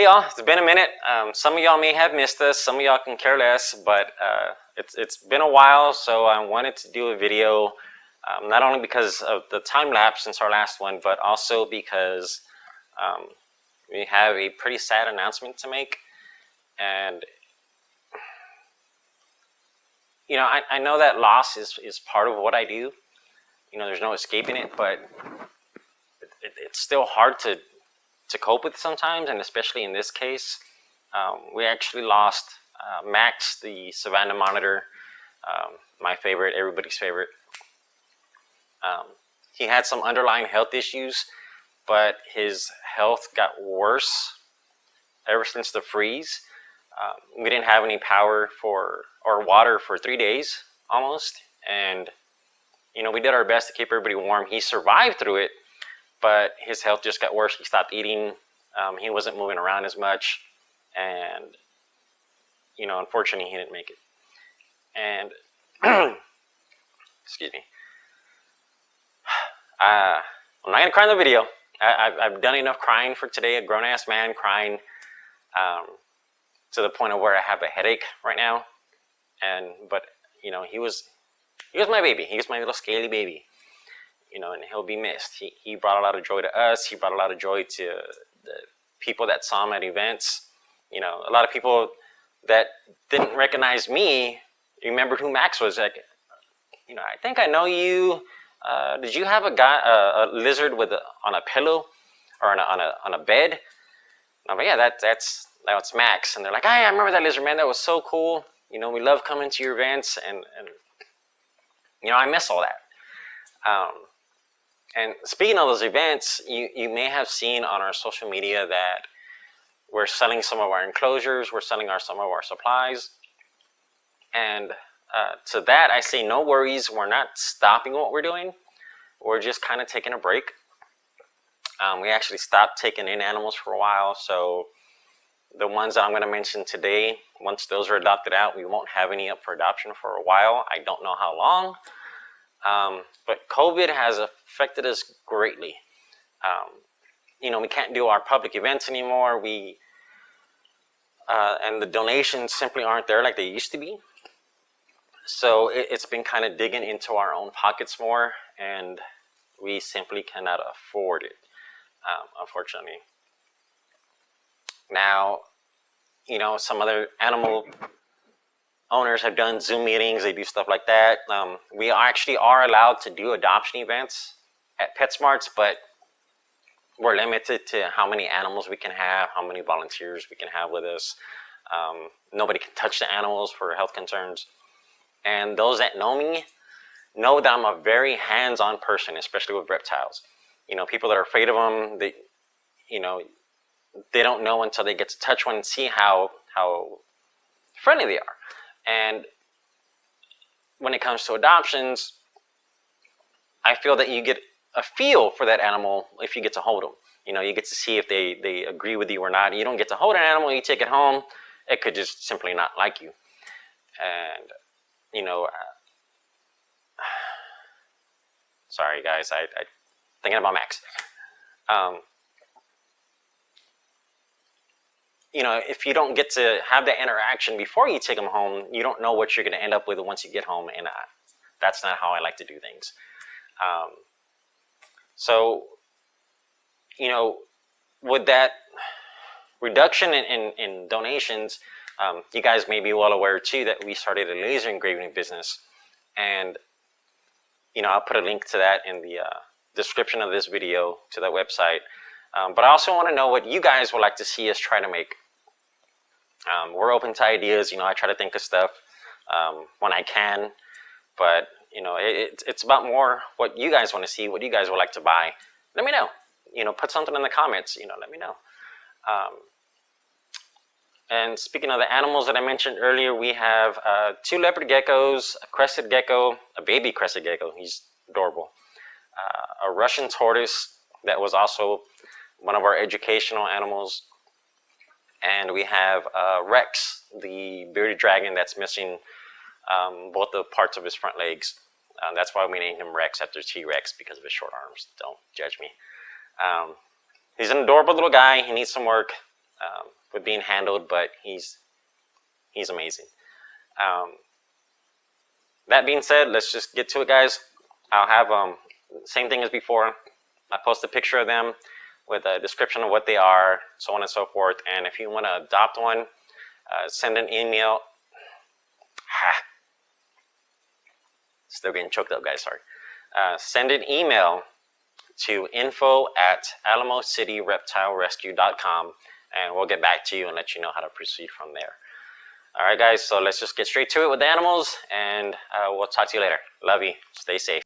y'all, it's been a minute. Some of y'all may have missed us, some of y'all can care less, but it's been a while, so I wanted to do a video, not only because of the time lapse since our last one, but also because we have a pretty sad announcement to make. And you know, I know that loss is part of what I do. You know, there's no escaping it, but it's still hard to cope with sometimes, and especially in this case. We actually lost Max, the Savannah monitor, my favorite, everybody's favorite. He had some underlying health issues, but his health got worse ever since the freeze. We didn't have any power or water for 3 days almost, and you know, we did our best to keep everybody warm. He survived through it, but his health just got worse. He stopped eating. He wasn't moving around as much, and you know, unfortunately, he didn't make it. And excuse me. I'm not gonna cry in the video. I've done enough crying for today. A grown-ass man crying to the point of where I have a headache right now. But you know, he was my baby. He was my little scaly baby. You know, and he'll be missed. He brought a lot of joy to us. He brought a lot of joy to the people that saw him at events. You know, a lot of people that didn't recognize me remembered who Max was. Like, you know, I think I know you. Did you have a lizard on a pillow or on a bed? I'm like, yeah, that's Max. And they're like, hey, I remember that lizard, man. That was so cool. You know, we love coming to your events, and you know, I miss all that. And speaking of those events, you may have seen on our social media that we're selling some of our enclosures, we're selling some of our supplies. And to that, I say no worries. We're not stopping what we're doing. We're just kind of taking a break. We actually stopped taking in animals for a while. So the ones that I'm going to mention today, once those are adopted out, we won't have any up for adoption for a while. I don't know how long. But COVID has affected us greatly. You know, we can't do our public events anymore. And the donations simply aren't there like they used to be. So it's been kind of digging into our own pockets more, and we simply cannot afford it, unfortunately. Now, you know, some other animal owners have done Zoom meetings, they do stuff like that. We actually are allowed to do adoption events at PetSmarts, but we're limited to how many animals we can have, how many volunteers we can have with us. Nobody can touch the animals for health concerns. And those that know me know that I'm a very hands-on person, especially with reptiles. You know, people that are afraid of them, you know, they don't know until they get to touch one and see how friendly they are. And when it comes to adoptions, I feel that you get a feel for that animal if you get to hold them. You know, you get to see if they agree with you or not. You don't get to hold an animal, you take it home, it could just simply not like you. And, you know, sorry guys, I thinking about Max. You know, if you don't get to have that interaction before you take them home, you don't know what you're going to end up with once you get home, and that's not how I like to do things. So, you know, with that reduction in donations, you guys may be well aware too that we started a laser engraving business, and you know, I'll put a link to that in the description of this video, to that website. But I also want to know what you guys would like to see us try to make. We're open to ideas. You know, I try to think of stuff when I can, but you know, it's about more what you guys want to see, what you guys would like to buy. Let me know. You know, put something in the comments. You know, let me know. And speaking of the animals that I mentioned earlier, we have 2 leopard geckos, a crested gecko, a baby crested gecko. He's adorable. A Russian tortoise that was also one of our educational animals. And we have Rex, the bearded dragon that's missing both the parts of his front legs. That's why we named him Rex, after T-Rex, because of his short arms. Don't judge me. He's an adorable little guy. He needs some work. with being handled, but he's amazing. That being said, let's just get to it, guys. I'll have same thing as before. I post a picture of them with a description of what they are, so on and so forth. And if you want to adopt one, send an email. Still getting choked up, guys. Sorry. Send an email to info@alamocityreptilerescue.com, and we'll get back to you and let you know how to proceed from there. All right, guys. So let's just get straight to it with the animals, and we'll talk to you later. Love you. Stay safe.